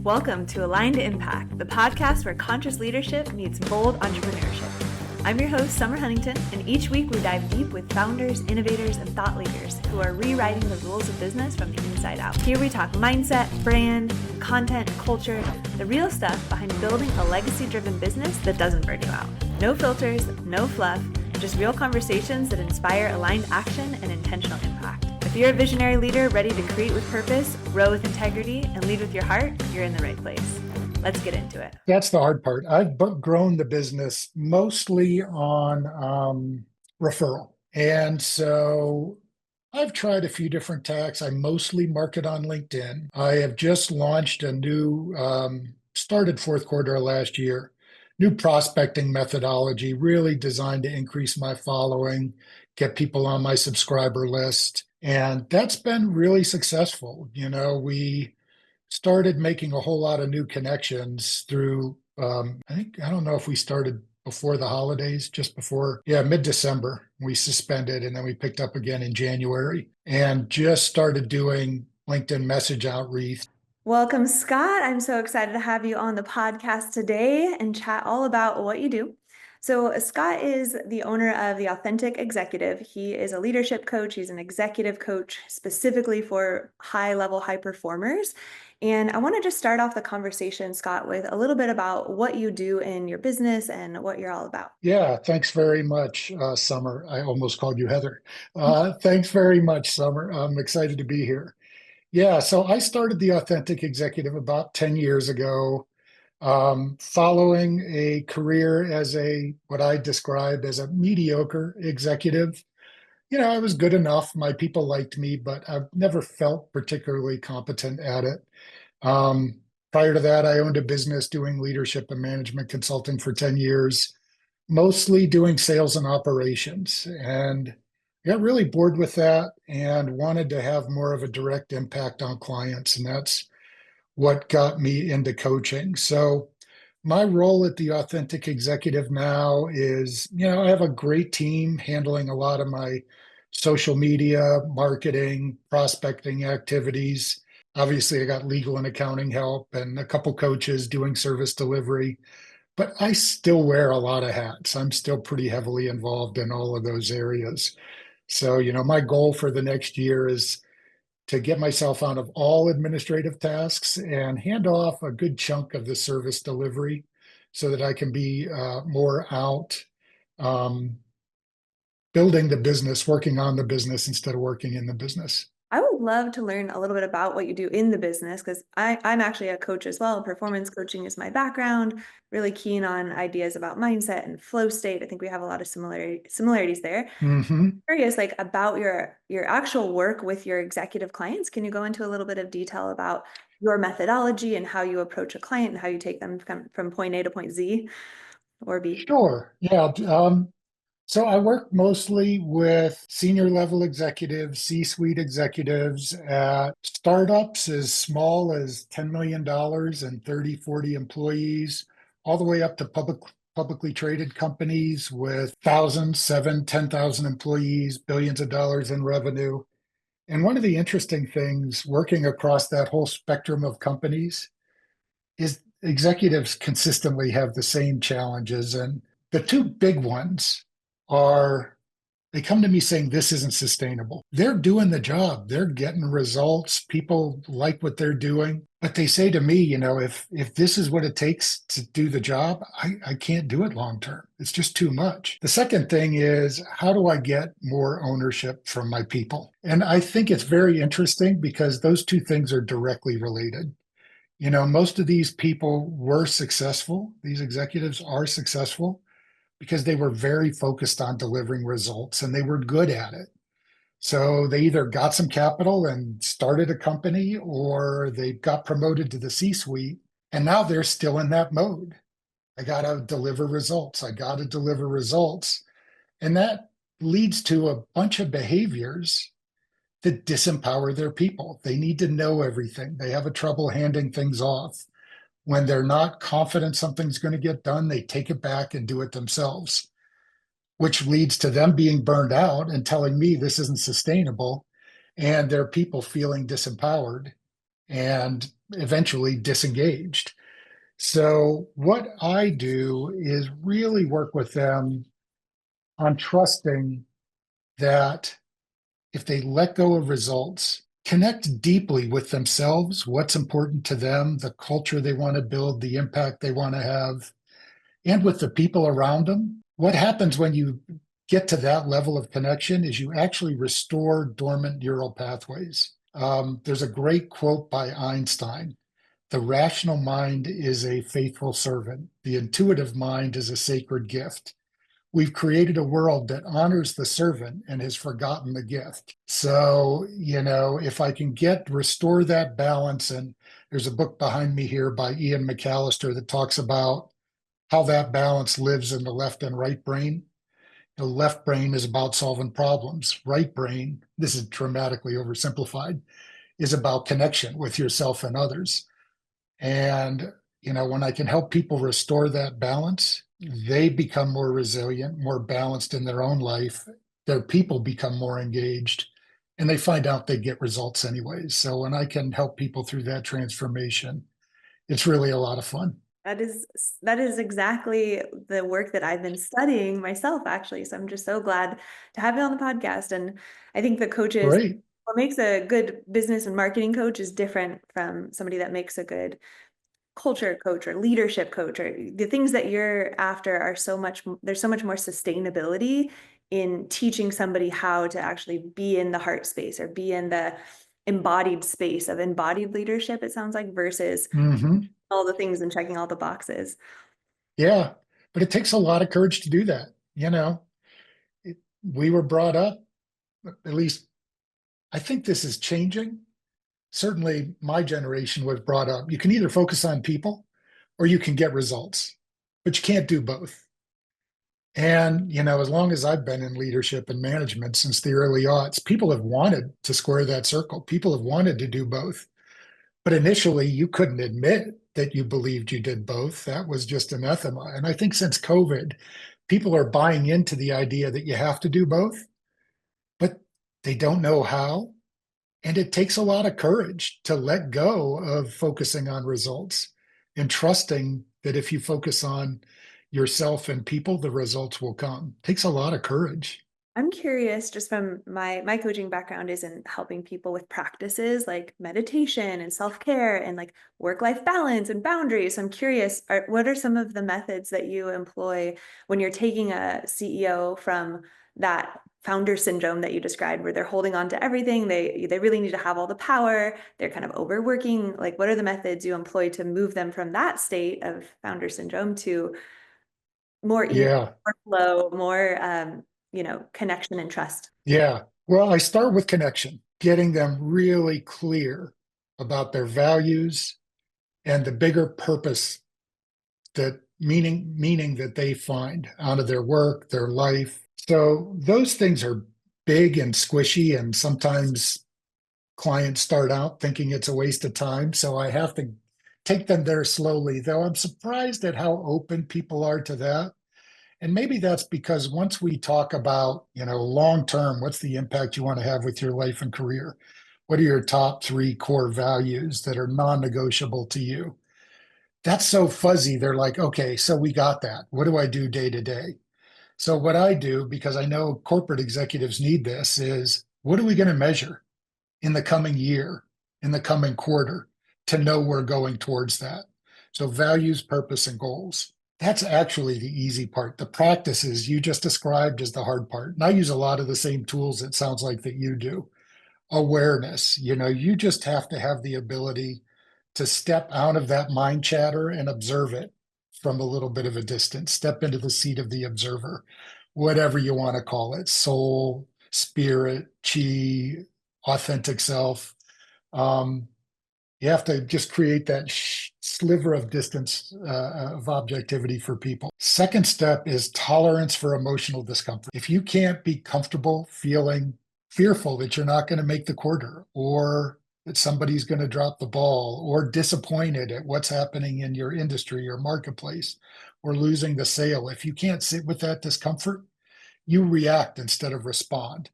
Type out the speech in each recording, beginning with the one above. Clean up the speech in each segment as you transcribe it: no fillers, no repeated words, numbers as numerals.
Welcome to Aligned to Impact, the podcast where conscious leadership meets bold entrepreneurship. I'm your host, Summer Huntington, and each week we dive deep with founders, innovators, and thought leaders who are rewriting the rules of business from the inside out. Here we talk mindset, brand, content, culture, the real stuff behind building a legacy-driven business that doesn't burn you out. No filters, no fluff, just real conversations that inspire aligned action and intentional impact. If you're a visionary leader ready to create with purpose, grow with integrity, and lead with your heart, you're in the right place. Let's get into it. That's the hard part. I've grown the business mostly on referral. And so I've tried a few different tacks. I mostly market on LinkedIn. I have just launched a new, started fourth quarter of last year, new prospecting methodology, really designed to increase my following, get people on my subscriber list. And that's been really successful. You know, we started making a whole lot of new connections through, I don't know if we started before the holidays, just before, mid-December, we suspended and then we picked up again in January and just started doing LinkedIn message outreach. Welcome, Scott. I'm so excited to have you on the podcast today and chat all about what you do. So Scott is the owner of The Authentic Executive. He is a leadership coach. He's an executive coach specifically for high-level high performers. And I want to just start off the conversation, Scott, with a little bit about what you do in your business and what you're all about. Yeah, thanks very much, Summer. I almost called you Heather. Thanks very much, Summer. I'm excited to be here. Yeah, so I started The Authentic Executive about 10 years ago. Following a career as what I describe as a mediocre executive. You know, I was good enough. My people liked me, but I've never felt particularly competent at it. Prior to that, I owned a business doing leadership and management consulting for 10 years, mostly doing sales and operations, and got really bored with that and wanted to have more of a direct impact on clients. And that's what got me into coaching. So my role at The Authentic Executive now is, I have a great team handling a lot of my social media, marketing, prospecting activities. Obviously, I got legal and accounting help and a couple coaches doing service delivery, but I still wear a lot of hats. I'm still pretty heavily involved in all of those areas. So, my goal for the next year is to get myself out of all administrative tasks and hand off a good chunk of the service delivery so that I can be more out building the business, working on the business instead of working in the business. I would love to learn a little bit about what you do in the business because I'm actually a coach as well. Performance coaching is my background, really keen on ideas about mindset and flow state. I think we have a lot of similarities there. Mm-hmm. Curious, about your actual work with your executive clients. Can you go into a little bit of detail about your methodology and how you approach a client and how you take them from point A to point Z or B? Sure. Yeah. So I work mostly with senior level executives, C-suite executives at startups as small as $10 million and 30, 40 employees, all the way up to publicly traded companies with thousands, 7, 10,000 employees, billions of dollars in revenue. And one of the interesting things working across that whole spectrum of companies is executives consistently have the same challenges. And the two big ones they come to me saying, this isn't sustainable. They're doing the job. They're getting results. People like what they're doing. But they say to me, if this is what it takes to do the job, I can't do it long term. It's just too much. The second thing is, how do I get more ownership from my people? And I think it's very interesting because those two things are directly related. Most of these people were successful. These executives are successful because they were very focused on delivering results and they were good at it. So they either got some capital and started a company or they got promoted to the C-suite and now they're still in that mode. I got to deliver results. And that leads to a bunch of behaviors that disempower their people. They need to know everything. They have a trouble handing things off. When they're not confident something's going to get done, they take it back and do it themselves, which leads to them being burned out and telling me this isn't sustainable and their people feeling disempowered. And eventually disengaged. So what I do is really work with them on trusting that if they let go of results, connect deeply with themselves, what's important to them, the culture they want to build, the impact they want to have, and with the people around them. What happens when you get to that level of connection is you actually restore dormant neural pathways. There's a great quote by Einstein. The rational mind is a faithful servant. The intuitive mind is a sacred gift. We've created a world that honors the servant and has forgotten the gift. So, if I can restore that balance, and there's a book behind me here by Ian McAllister that talks about how that balance lives in the left and right brain. The left brain is about solving problems. Right brain, this is dramatically oversimplified, is about connection with yourself and others. And, when I can help people restore that balance, they become more resilient, more balanced in their own life. Their people become more engaged and they find out they get results anyways. So when I can help people through that transformation, it's really a lot of fun. That is exactly the work that I've been studying myself, actually. So I'm just so glad to have you on the podcast. And I think the coaches, Great. what makes a good business and marketing coach is different from somebody that makes a good culture coach or leadership coach, or the things that you're after are there's so much more sustainability in teaching somebody how to actually be in the heart space or be in the embodied space of embodied leadership, it sounds like, versus Hmm. all the things and checking all the boxes. Yeah. But it takes a lot of courage to do that. We were brought up, at least I think this is changing. Certainly my generation was brought up. You can either focus on people or you can get results, but you can't do both. And, as long as I've been in leadership and management since the early aughts, people have wanted to square that circle. People have wanted to do both. But initially, you couldn't admit that you believed you did both. That was just anathema. And I think since COVID, people are buying into the idea that you have to do both, but they don't know how. And it takes a lot of courage to let go of focusing on results and trusting that if you focus on yourself and people, the results will come. It takes a lot of courage. I'm curious, just from my coaching background is in helping people with practices like meditation and self-care and like work-life balance and boundaries. So I'm curious, what are some of the methods that you employ when you're taking a CEO from that founder syndrome that you described, where they're holding on to everything, they really need to have all the power, they're kind of overworking? Like, what are the methods you employ to move them from that state of founder syndrome to more ease, Yeah. more flow, more connection and trust? Yeah. Well, I start with connection, getting them really clear about their values and the bigger purpose, that meaning that they find out of their work, their life. So those things are big and squishy, and sometimes clients start out thinking it's a waste of time. So I have to take them there slowly, though I'm surprised at how open people are to that. And maybe that's because once we talk about, long term, what's the impact you want to have with your life and career? What are your top three core values that are non-negotiable to you? That's so fuzzy. They're like, okay, so we got that. What do I do day to day? So what I do, because I know corporate executives need this, is what are we going to measure in the coming year, in the coming quarter, to know we're going towards that? So values, purpose, and goals. That's actually the easy part. The practices you just described is the hard part. And I use a lot of the same tools, it sounds like, that you do. Awareness, you just have to have the ability to step out of that mind chatter and observe it from a little bit of a distance. Step into the seat of the observer, whatever you want to call it: soul, spirit, chi, authentic self. Um, you have to just create that sliver of distance of objectivity for people. Second step is tolerance for emotional discomfort. If you can't be comfortable feeling fearful that you're not going to make the quarter, or that somebody's going to drop the ball, or disappointed at what's happening in your industry or marketplace, or losing the sale, if you can't sit with that discomfort, you react instead of respond.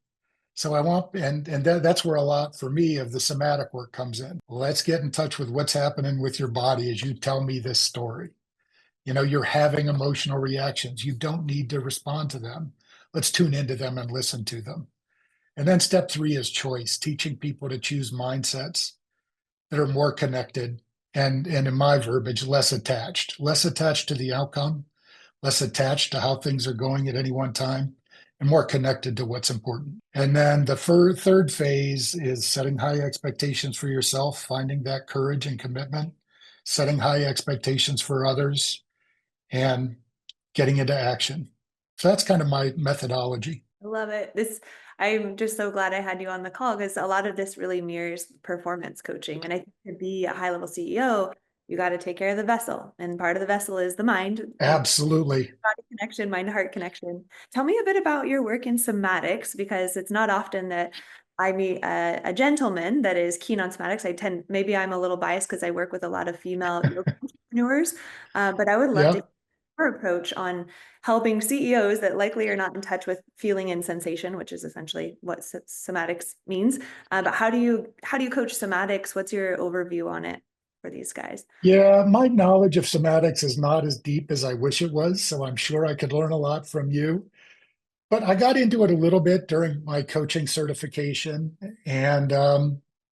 So I want, and that's where a lot for me of the somatic work comes in. Let's get in touch with what's happening with your body as you tell me this story. You're having emotional reactions. You don't need to respond to them. Let's tune into them and listen to them. And then step three is choice, teaching people to choose mindsets that are more connected and in my verbiage, less attached to the outcome, less attached to how things are going at any one time, and more connected to what's important. And then the third phase is setting high expectations for yourself, finding that courage and commitment, setting high expectations for others, and getting into action. So that's kind of my methodology. I love it. I'm just so glad I had you on the call because a lot of this really mirrors performance coaching. And I think to be a high level CEO, you got to take care of the vessel. And part of the vessel is the mind, Absolutely. body connection, mind to heart connection. Tell me a bit about your work in somatics, because it's not often that I meet a gentleman that is keen on somatics. Maybe I'm a little biased because I work with a lot of female yoga entrepreneurs, but I would love to Yeah. hear your approach on helping CEOs that likely are not in touch with feeling and sensation, which is essentially what somatics means. But how do you coach somatics? What's your overview on it for these guys? Yeah, my knowledge of somatics is not as deep as I wish it was, so I'm sure I could learn a lot from you. But I got into it a little bit during my coaching certification, and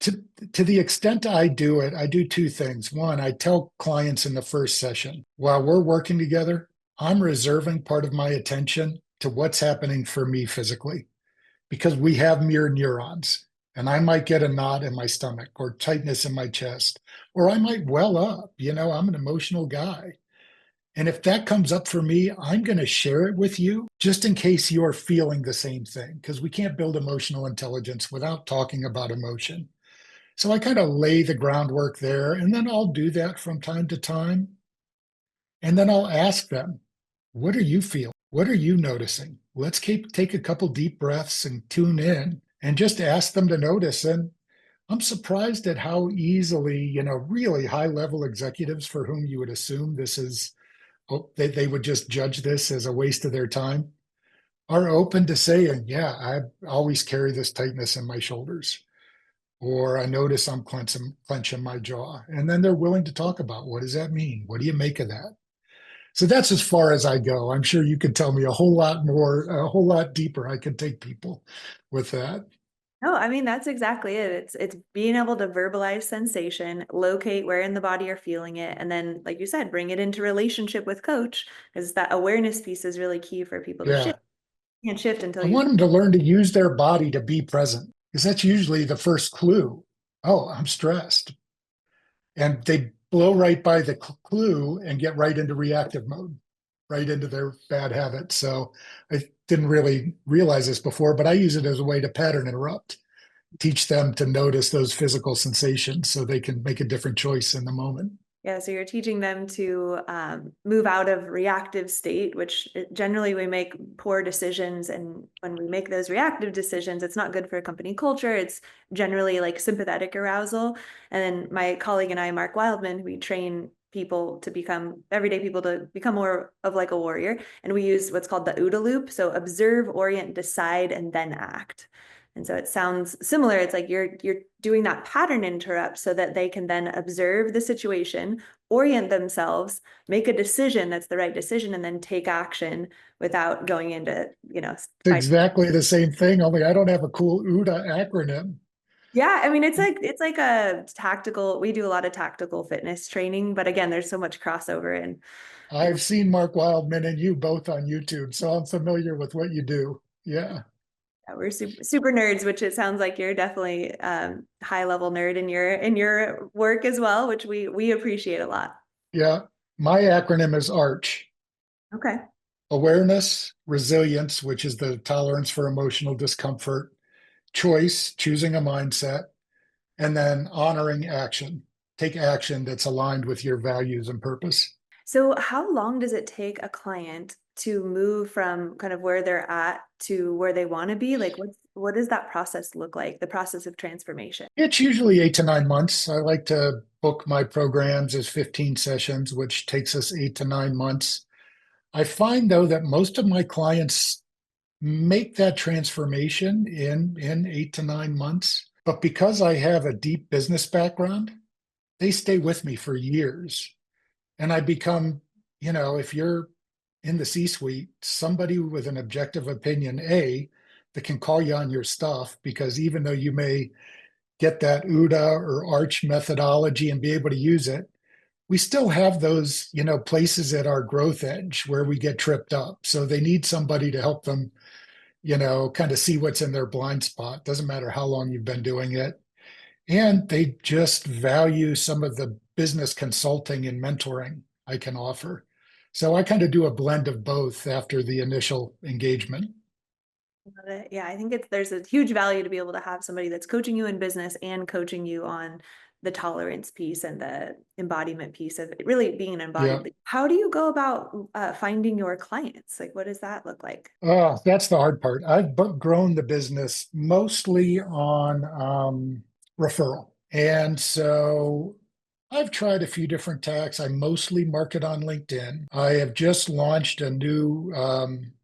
to the extent I do it, I do two things. One, I tell clients in the first session, while we're working together, I'm reserving part of my attention to what's happening for me physically, because we have mirror neurons. And I might get a knot in my stomach or tightness in my chest, or I might well up. I'm an emotional guy. And if that comes up for me, I'm going to share it with you just in case you're feeling the same thing, because we can't build emotional intelligence without talking about emotion. So I kind of lay the groundwork there, and then I'll do that from time to time. And then I'll ask them, what are you feeling? What are you noticing? Let's take a couple deep breaths and tune in and just ask them to notice. And I'm surprised at how easily, really high level executives for whom you would assume this is, they would just judge this as a waste of their time, are open to saying, yeah, I always carry this tightness in my shoulders, or I notice I'm clenching my jaw. And then they're willing to talk about, what does that mean? What do you make of that? So that's as far as I go. I'm sure you could tell me a whole lot more, a whole lot deeper. I could take people with that. No, I mean, that's exactly it. It's being able to verbalize sensation, locate where in the body you're feeling it, and then, like you said, bring it into relationship with coach, because that awareness piece is really key for people to shift. Yeah. You can't shift until I you. want them to learn to use their body to be present, because that's usually the first clue. Oh, I'm stressed. And they blow right by the clue and get right into reactive mode, right into their bad habits. So I didn't really realize this before, but I use it as a way to pattern interrupt, teach them to notice those physical sensations so they can make a different choice in the moment. Yeah, so you're teaching them to move out of reactive state, which generally we make poor decisions. And when we make those reactive decisions, it's not good for a company culture. It's generally like sympathetic arousal. And then my colleague and I, Mark Wildman, we train people to become everyday people to become more of like a warrior. And we use what's called the OODA loop. So observe, orient, decide, and then act. And so it sounds similar. It's like you're doing that pattern interrupt so that they can then observe the situation, orient themselves, make a decision that's the right decision, and then take action without going into, It's exactly the same thing, only I don't have a cool OODA acronym. Yeah, I mean, it's like a tactical, we do a lot of tactical fitness training, but again, there's so much crossover and I've seen Mark Wildman and you both on YouTube, so I'm familiar with what you do. Yeah. yeah, we're super nerds, which it sounds like you're definitely high level nerd in your work as well, which we appreciate a lot. Yeah. My acronym is ARCH: Okay. awareness, resilience, which is the tolerance for emotional discomfort, choice, choosing a mindset, and then honoring action. Take action that's aligned with your values and purpose. So how long does it take a client to move from kind of where they're at to where they want to be? Like what does that process look like, the process of transformation? It's usually 8 to 9 months. I like to book my programs as 15 sessions, which takes us 8 to 9 months. I find, though, that most of my clients make that transformation in 8 to 9 months. But because I have a deep business background, they stay with me for years. And I become, if you're in the C-suite, somebody with an objective opinion, that can call you on your stuff, because even though you may get that OODA or ARCH methodology and be able to use it, we still have those, places at our growth edge where we get tripped up. So they need somebody to help them, kind of see what's in their blind spot. Doesn't matter how long you've been doing it. And they just value some of the business consulting and mentoring I can offer. So I kind of do a blend of both after the initial engagement. Love it. Yeah, I think there's a huge value to be able to have somebody that's coaching you in business and coaching you on the tolerance piece and the embodiment piece of it really being an embodied Yeah. leader. How do you go about finding your clients? Like, what does that look like? That's the hard part. I've grown the business mostly on referral. And so I've tried a few different tacks. I mostly market on LinkedIn. I have just launched a new,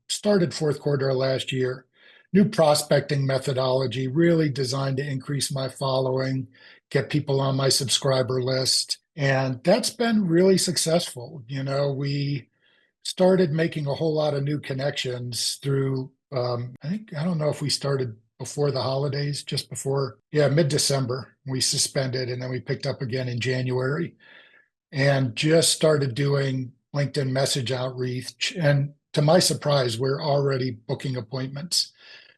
started fourth quarter of last year, new prospecting methodology, really designed to increase my following, get people on my subscriber list. And that's been really successful. We started making a whole lot of new connections through, I don't know if we started before the holidays, just before, yeah, mid-December. We suspended and then we picked up again in January and just started doing LinkedIn message outreach. And to my surprise, we're already booking appointments.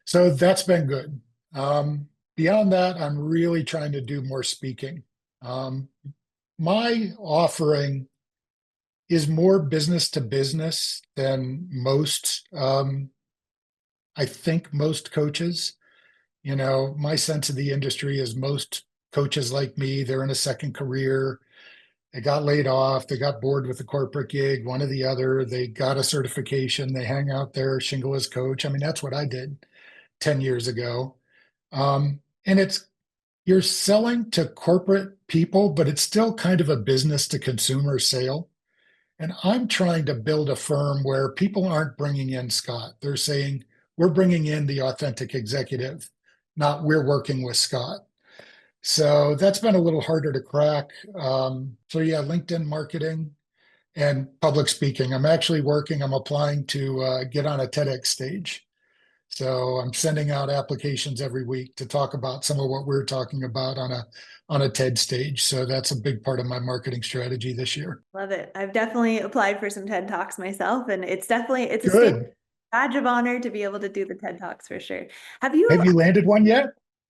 So that's been good. Beyond that, I'm really trying to do more speaking. My offering is more business to business than most, I think most coaches. My sense of the industry is most coaches like me, they're in a second career. They got laid off. They got bored with the corporate gig, one or the other. They got a certification. They hang out there, shingle as coach. I mean, that's what I did 10 years ago. And you're selling to corporate people, but it's still kind of a business to consumer sale. And I'm trying to build a firm where people aren't bringing in Scott. They're saying, we're bringing in the authentic executive, not we're working with Scott. So that's been a little harder to crack. So yeah, LinkedIn marketing and public speaking. I'm applying to get on a TEDx stage. So I'm sending out applications every week to talk about some of what we're talking about on a TED stage. So that's a big part of my marketing strategy this year. Love it. I've definitely applied for some TED Talks myself, and it's a state Good. badge of honor to be able to do the TED Talks for sure. Have you Have you landed one yet?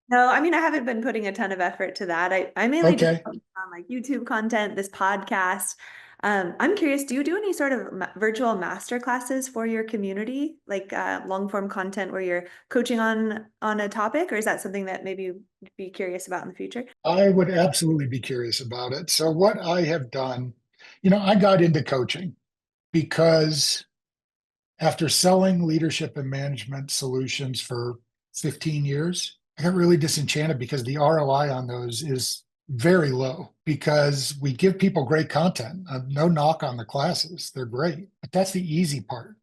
No, I mean, I haven't been putting a ton of effort to that. I mainly just Okay. focus on like YouTube content, this podcast. I'm curious, do you do any sort of virtual master classes for your community, like long form content where you're coaching on a topic, or is that something that maybe you'd be curious about in the future? I would absolutely be curious about it. So what I have done, I got into coaching because after selling leadership and management solutions for 15 years, I got really disenchanted because the ROI on those is very low because we give people great content. No knock on the classes, they're great, but that's the easy part.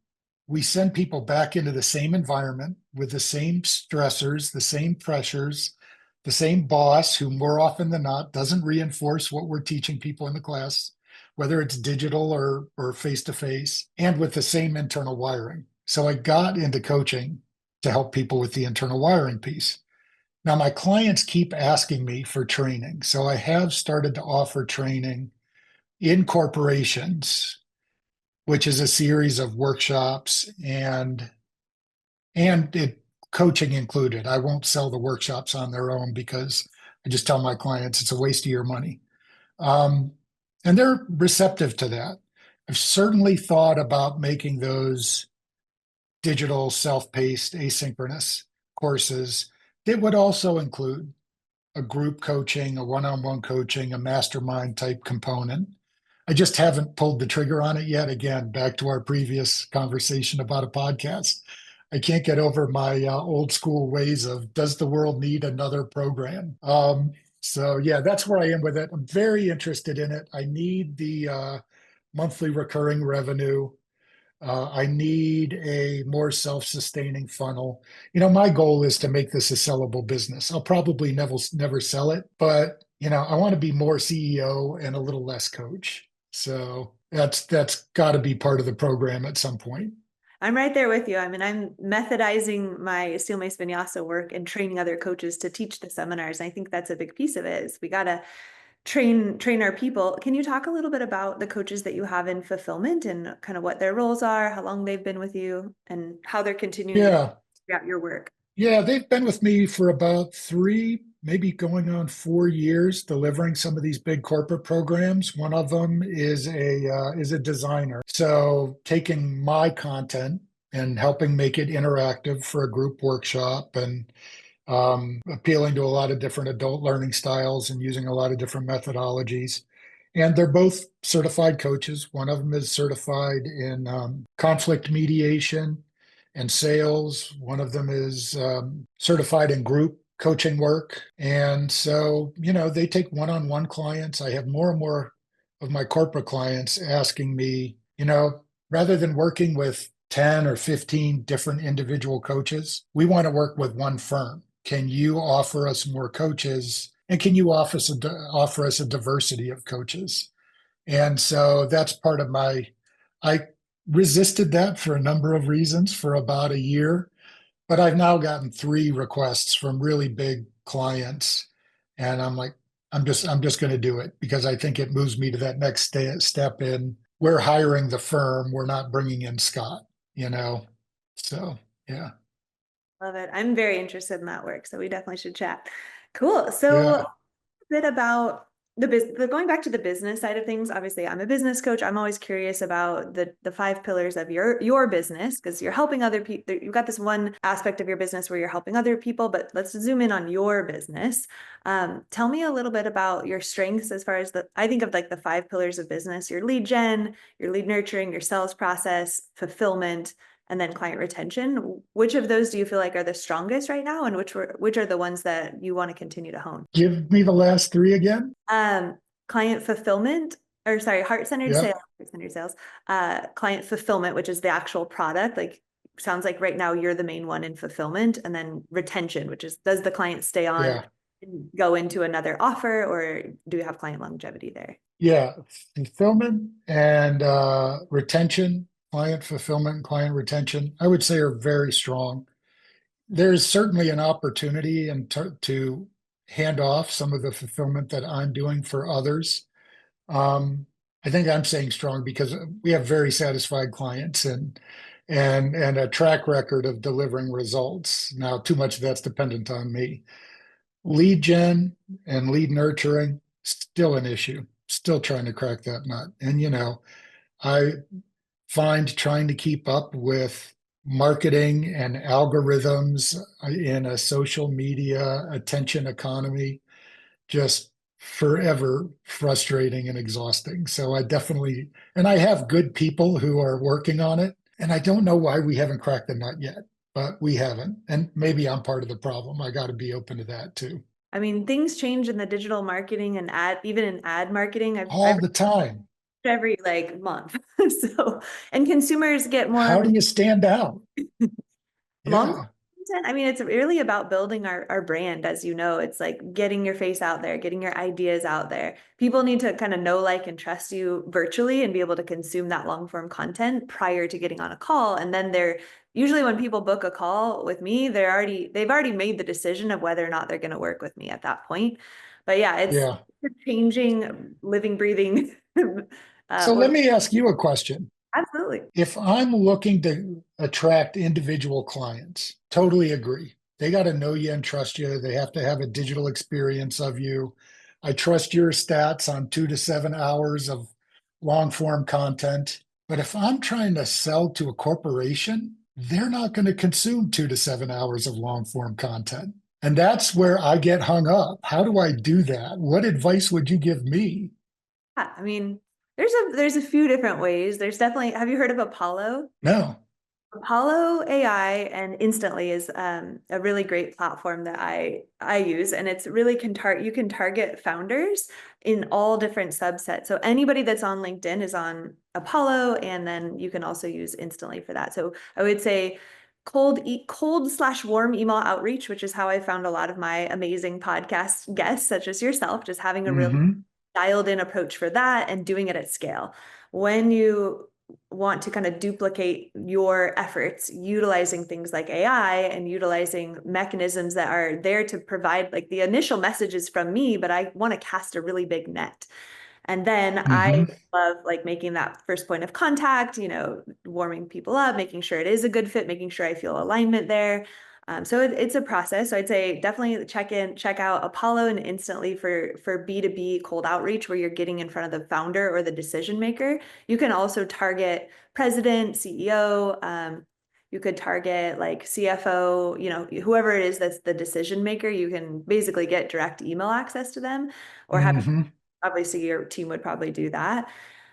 We send people back into the same environment with the same stressors, the same pressures, the same boss who more often than not doesn't reinforce what we're teaching people in the class, whether it's digital or face to face, and with the same internal wiring. So I got into coaching to help people with the internal wiring piece. Now my clients keep asking me for training. So I have started to offer training in corporations, which is a series of workshops and it coaching included. I won't sell the workshops on their own because I just tell my clients it's a waste of your money. Um, and they're receptive to that. I've certainly thought about making those digital, self-paced, asynchronous courses that would also include a group coaching, a one-on-one coaching, a mastermind type component. I just haven't pulled the trigger on it yet. Again, back to our previous conversation about a podcast. I can't get over my old school ways of does the world need another program? So yeah, that's where I am with it. I'm very interested in it. I need the monthly recurring revenue. I need a more self-sustaining funnel. My goal is to make this a sellable business. I'll probably never sell it, but I want to be more CEO and a little less coach. So that's got to be part of the program at some point. I'm right there with you. I mean, I'm methodizing my Steel Mace Vinyasa work and training other coaches to teach the seminars. And I think that's a big piece of it is we got to train our people. Can you talk a little bit about the coaches that you have in fulfillment and kind of what their roles are, how long they've been with you, and how they're continuing to Yeah. figure out your work? Yeah, they've been with me for about 3, maybe going on 4 years, delivering some of these big corporate programs. One of them is a designer, so taking my content and helping make it interactive for a group workshop and appealing to a lot of different adult learning styles and using a lot of different methodologies. And they're both certified coaches. One of them is certified in conflict mediation and sales. One of them is certified in group coaching work. And so, they take one-on-one clients. I have more and more of my corporate clients asking me, rather than working with 10 or 15 different individual coaches, we want to work with one firm. Can you offer us more coaches? And can you offer us a diversity of coaches? And so that's part of I resisted that for a number of reasons for about a year, but I've now gotten 3 requests from really big clients. And I'm like, I'm just going to do it because I think it moves me to that next step in we're hiring the firm. We're not bringing in Scott, you know? So, yeah. Love it. I'm very interested in that work, so we definitely should chat. Cool. So Yeah. bit about going back to the business side of things. Obviously, I'm a business coach. I'm always curious about the 5 pillars of your business because you're helping other people. You've got this one aspect of your business where you're helping other people, but let's zoom in on your business. Tell me a little bit about your strengths as far as I think of like the 5 pillars of business: your lead gen, your lead nurturing, your sales process, fulfillment, and then client retention. Which of those do you feel like are the strongest right now, and which are the ones that you want to continue to hone? Give me the last 3 again. Um, Client fulfillment, or sorry, heart-centered Yep. sales, heart-centered sales, client fulfillment, which is the actual product. Like sounds like right now you're the main one in fulfillment, and then retention, which is does the client stay on Yeah. and go into another offer, or do you have client longevity there? Yeah. Fulfillment and retention, client fulfillment and client retention, I would say are very strong. There's certainly an opportunity to hand off some of the fulfillment that I'm doing for others. Um, I think I'm saying strong because we have very satisfied clients and a track record of delivering results. Now, too much of that's dependent on me. Lead gen and lead nurturing, still an issue. Still trying to crack that nut. And I find trying to keep up with marketing and algorithms in a social media attention economy just forever frustrating and exhausting. So and I have good people who are working on it. And I don't know why we haven't cracked the nut yet, but we haven't. And maybe I'm part of the problem. I got to be open to that too. I mean, things change in the digital marketing and even in ad marketing. I've All the time. every like month. So, and consumers get more How do you stand out? long Yeah. content. I mean, it's really about building our brand, as you know. It's like getting your face out there, getting your ideas out there. People need to kind of know, like, and trust you virtually and be able to consume that long form content prior to getting on a call. And then they're usually when people book a call with me, they've already made the decision of whether or not they're going to work with me at that point. But yeah, it's Yeah. a changing, living, breathing. So let Or me ask you a question. absolutely. If I'm looking to attract individual clients, totally agree. They got to know you and trust you. They have to have a digital experience of you. I trust your stats on 2 to 7 hours of long form content. But if I'm trying to sell to a corporation, they're not going to consume 2 to 7 hours of long form content. And that's where I get hung up. How do I do that? What advice would you give me? Yeah, I mean, there's a few different ways. There's definitely, have you heard of Apollo? No. Apollo AI and Instantly is a really great platform that I use, and it's really you can target founders in all different subsets. So anybody that's on LinkedIn is on Apollo, and then you can also use Instantly for that. So I would say cold/warm email outreach, which is how I found a lot of my amazing podcast guests, such as yourself, just having a real Hmm. dialed in approach for that and doing it at scale. When you want to kind of duplicate your efforts utilizing things like AI and utilizing mechanisms that are there to provide like the initial messages from me, but I want to cast a really big net. And then I Hmm. love like making that first point of contact, warming people up, making sure it is a good fit, making sure I feel alignment there. So it's a process. So I'd say definitely check out Apollo and Instantly for B2B cold outreach where you're getting in front of the founder or the decision maker. You can also target president, CEO. You could target like CFO, whoever it is that's the decision maker. You can basically get direct email access to them or have Hmm. obviously your team would probably do that.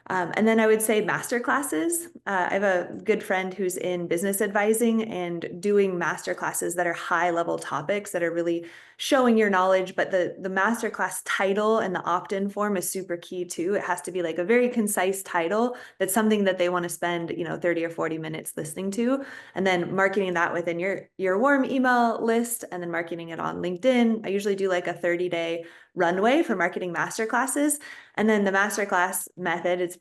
And then I would say master classes. I have a good friend who's in business advising and doing master classes that are high level topics that are really showing your knowledge. But the master class title and the opt-in form is super key too. It has to be like a very concise title that's something that they want to spend, 30 or 40 minutes listening to. And then marketing that within your warm email list and then marketing it on LinkedIn. I usually do like a 30-day runway for marketing master classes. And then the masterclass method, it's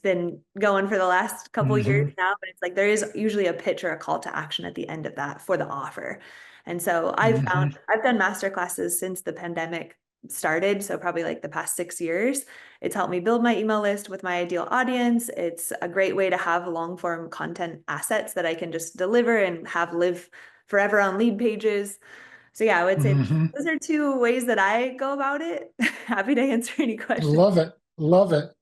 been going for the last couple of years Hmm. now, but it's like there is usually a pitch or a call to action at the end of that for the offer. And so Hmm. I've done master classes since the pandemic started, so probably like the past 6 years. It's helped me build my email list with my ideal audience. It's a great way to have long form content assets that I can just deliver and have live forever on lead pages. So yeah, I would say Hmm. those are two ways that I go about it. Happy to answer any questions. Love it. Love it.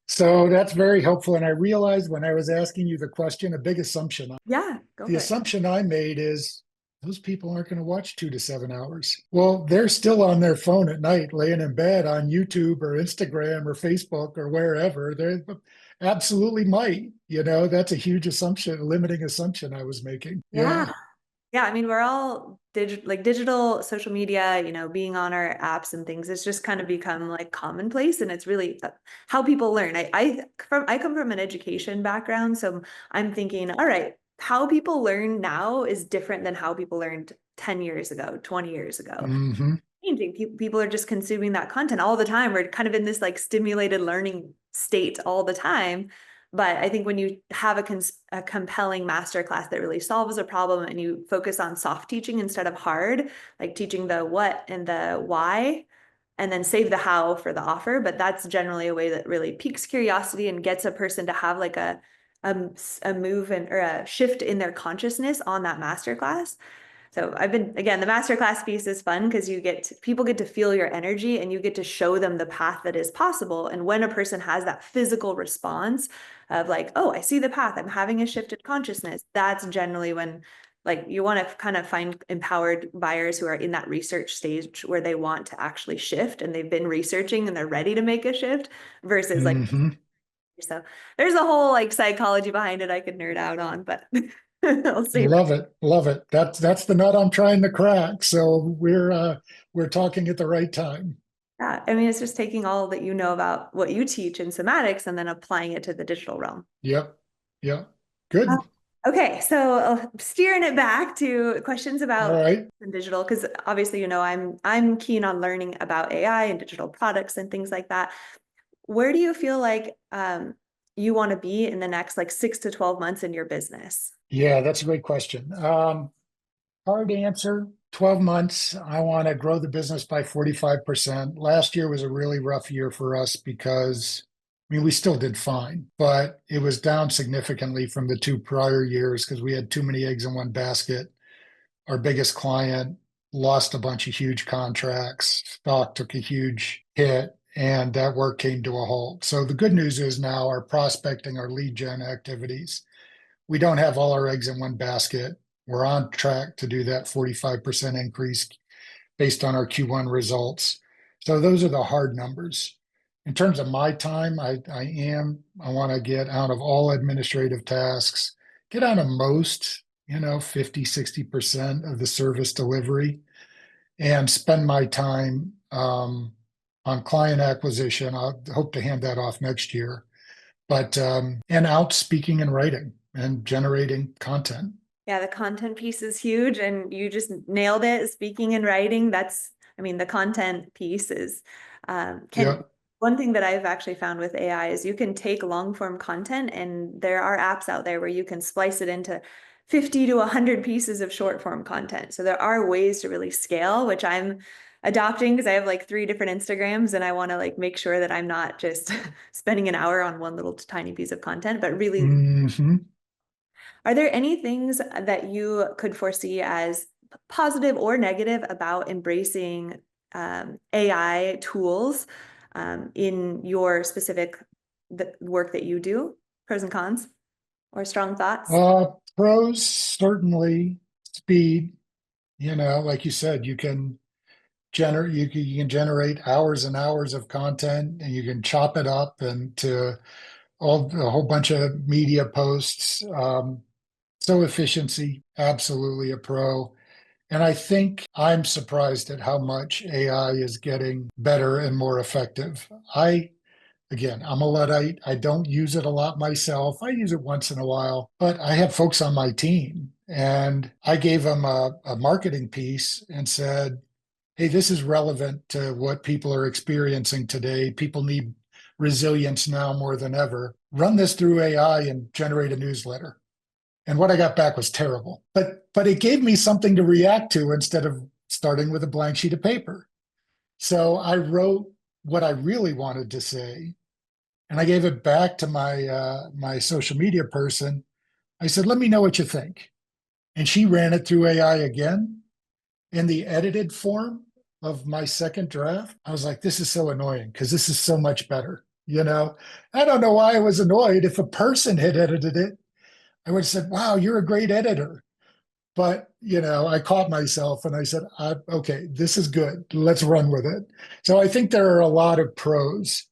So that's very helpful. And I realized when I was asking you the question, a big assumption. Yeah, go The for it. assumption I made is those people aren't going to watch 2 to 7 hours. Well, they're still on their phone at night, laying in bed on YouTube or Instagram or Facebook or wherever. They absolutely might. That's a huge assumption, a limiting assumption I was making. Yeah. Yeah. Yeah, we're all digital social media, being on our apps and things. It's just kind of become like commonplace, and it's really how people learn. I come from an education background, so I'm thinking, all right, how people learn now is different than how people learned 10 years ago, 20 years ago. Hmm. Changing. People are just consuming that content all the time. We're kind of in this like stimulated learning state all the time. But I think when you have a compelling masterclass that really solves a problem and you focus on soft teaching instead of hard, like teaching the what and the why, and then save the how for the offer. But that's generally a way that really piques curiosity and gets a person to have like a move or a shift in their consciousness on that masterclass. So again, the masterclass piece is fun because people get to feel your energy and you get to show them the path that is possible. And when a person has that physical response of like, oh, I see the path, I'm having a shifted consciousness, that's generally when like you want to kind of find empowered buyers who are in that research stage where they want to actually shift and they've been researching and they're ready to make a shift versus like, Hmm. so there's a whole like psychology behind it I could nerd out on, but I'll save it. Love it. Love it. That's the nut I'm trying to crack. So we're talking at the right time. Yeah, it's just taking all that you know about what you teach in somatics and then applying it to the digital realm. Yep. Yep. Uh, Good. Okay, so steering it back to questions All about right. digital, because obviously, I'm keen on learning about AI and digital products and things like that. Where do you feel like you want to be in the next like 6 to 12 months in your business? Yeah, that's a great question. Hard answer. 12 months. I want to grow the business by 45%. Last year was a really rough year for us because, we still did fine, but it was down significantly from the 2 prior years because we had too many eggs in one basket. Our biggest client lost a bunch of huge contracts. Stock took a huge hit, and that work came to a halt. So the good news is now our prospecting, our lead gen activities, we don't have all our eggs in one basket. We're on track to do that 45% increase based on our Q1 results. So those are the hard numbers. In terms of my time, I want to get out of all administrative tasks, get on a most, 50, 60% of the service delivery and spend my time on client acquisition. I hope to hand that off next year, but and out speaking and writing and generating content. Yeah, the content piece is huge, and you just nailed it. Speaking and writing, the content piece is can Yep. one thing that I've actually found with AI is you can take long form content, and there are apps out there where you can splice it into 50 to 100 pieces of short form content. So there are ways to really scale, which I'm adopting because I have like 3 different Instagrams, and I want to like make sure that I'm not just spending an hour on one little tiny piece of content, but really. Hmm. Are there any things that you could foresee as positive or negative about embracing AI tools in your specific work that you do? Pros and cons or strong thoughts? Pros, certainly speed. Like you said, you can generate hours and hours of content, and you can chop it up into a whole bunch of media posts. So efficiency, absolutely a pro. And I think I'm surprised at how much AI is getting better and more effective. Again, I'm a Luddite. I don't use it a lot myself. I use it once in a while, but I have folks on my team, and I gave them a marketing piece and said, hey, this is relevant to what people are experiencing today. People need resilience now more than ever. Run this through AI and generate a newsletter. And what I got back was terrible. But it gave me something to react to instead of starting with a blank sheet of paper. So I wrote what I really wanted to say, and I gave it back to my social media person. I said, "Let me know what you think." And she ran it through AI again in the edited form of my second draft. I was like, "This is so annoying because this is so much better." I don't know why I was annoyed. If a person had edited it, I would have said, wow, you're a great editor. But, I caught myself and I said, okay, this is good. Let's run with it. So I think there are a lot of pros.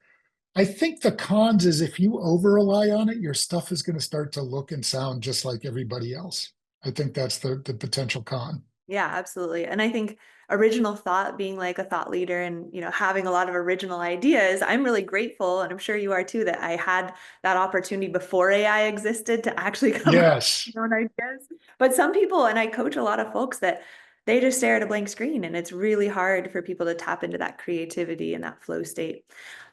I think the cons is if you over rely on it, your stuff is going to start to look and sound just like everybody else. I think that's the potential con. Yeah, absolutely. And I think original thought, being like a thought leader and, having a lot of original ideas, I'm really grateful, and I'm sure you are too, that I had that opportunity before AI existed to actually come up Yes. with my own ideas. But some people, and I coach a lot of folks that they just stare at a blank screen, and it's really hard for people to tap into that creativity and that flow state.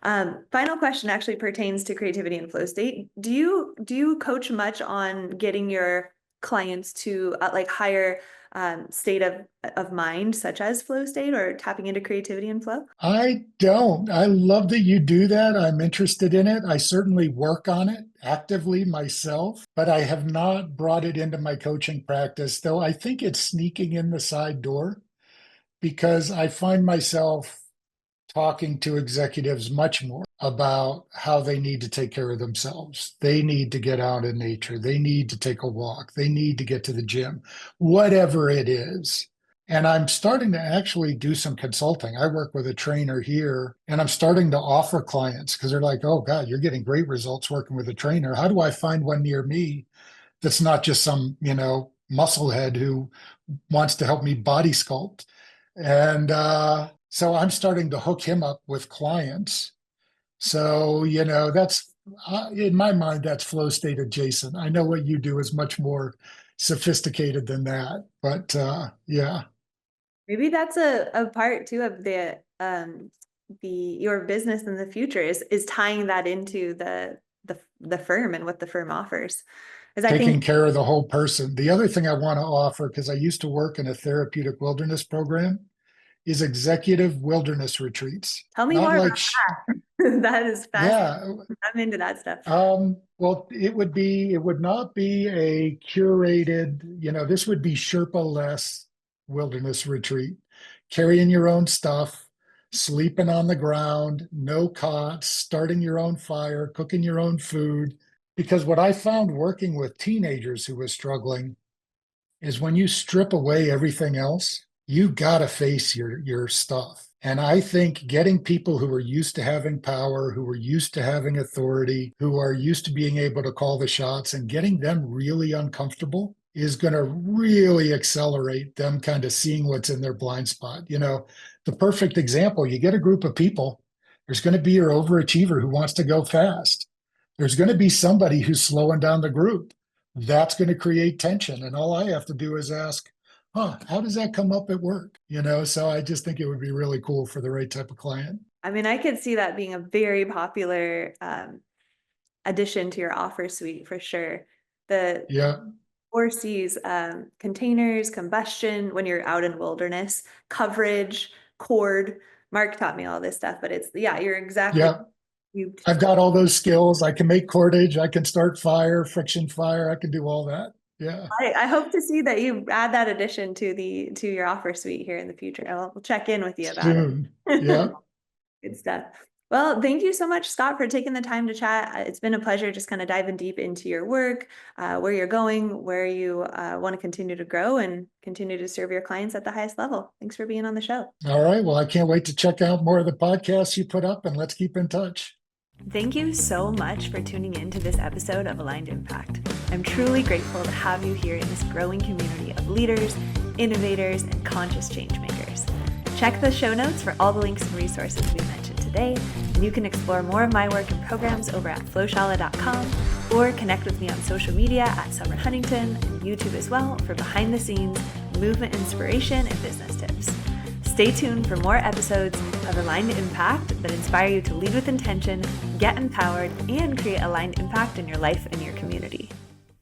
Final question actually pertains to creativity and flow state. Do you coach much on getting your clients to like higher state of mind, such as flow state or tapping into creativity and flow? I don't. I love that you do that. I'm interested in it. I certainly work on it actively myself, but I have not brought it into my coaching practice, though I think it's sneaking in the side door because I find myself talking to executives much more about how they need to take care of themselves. They need to get out in nature. They need to take a walk. They need to get to the gym, whatever it is. And I'm starting to actually do some consulting. I work with a trainer here, and I'm starting to offer clients because they're like, oh, God, you're getting great results working with a trainer. How do I find one near me that's not just some, musclehead who wants to help me body sculpt? And so I'm starting to hook him up with clients. So, that's in my mind, that's flow state adjacent. I know what you do is much more sophisticated than that, but yeah. Maybe that's a part too of the your business in the future is tying that into the firm and what the firm offers. Because I Taking think, care of the whole person. The other thing I want to offer, because I used to work in a therapeutic wilderness program, is executive wilderness retreats. tell me Not more like, about that. That is fascinating. yeah. I'm into that stuff. Well, it would not be a curated, this would be Sherpa-less wilderness retreat. Carrying your own stuff, sleeping on the ground, no cots, starting your own fire, cooking your own food. Because what I found working with teenagers who were struggling is when you strip away everything else, you gotta face your stuff. And I think getting people who are used to having power, who are used to having authority, who are used to being able to call the shots, and getting them really uncomfortable is going to really accelerate them kind of seeing what's in their blind spot. The perfect example, you get a group of people, there's going to be your overachiever who wants to go fast. There's going to be somebody who's slowing down the group. That's going to create tension. And all I have to do is ask, how does that come up at work? So I just think it would be really cool for the right type of client. I mean, I could see that being a very popular addition to your offer suite for sure. The Yeah. 4Cs, containers, combustion, when you're out in wilderness, coverage, cord. Mark taught me all this stuff, but you're exactly. Yeah. I've got all those skills. I can make cordage. I can start fire, friction fire. I can do all that. Yeah. I hope to see that you add that addition to your offer suite here in the future. I'll check in with you about Soon. it. Yeah. Good stuff. Well, thank you so much, Scott, for taking the time to chat. It's been a pleasure just kind of diving deep into your work, where you're going, where you want to continue to grow and continue to serve your clients at the highest level. Thanks for being on the show. All right. Well, I can't wait to check out more of the podcasts you put up, and let's keep in touch. Thank you so much for tuning in to this episode of Aligned Impact. I'm truly grateful to have you here in this growing community of leaders, innovators, and conscious change makers. Check the show notes for all the links and resources we mentioned today, and you can explore more of my work and programs over at FlowShala.com or connect with me on social media at Summer Huntington and YouTube as well for behind the scenes movement inspiration and business tips. Stay tuned for more episodes of Aligned Impact that inspire you to lead with intention, get empowered, and create aligned impact in your life and your community.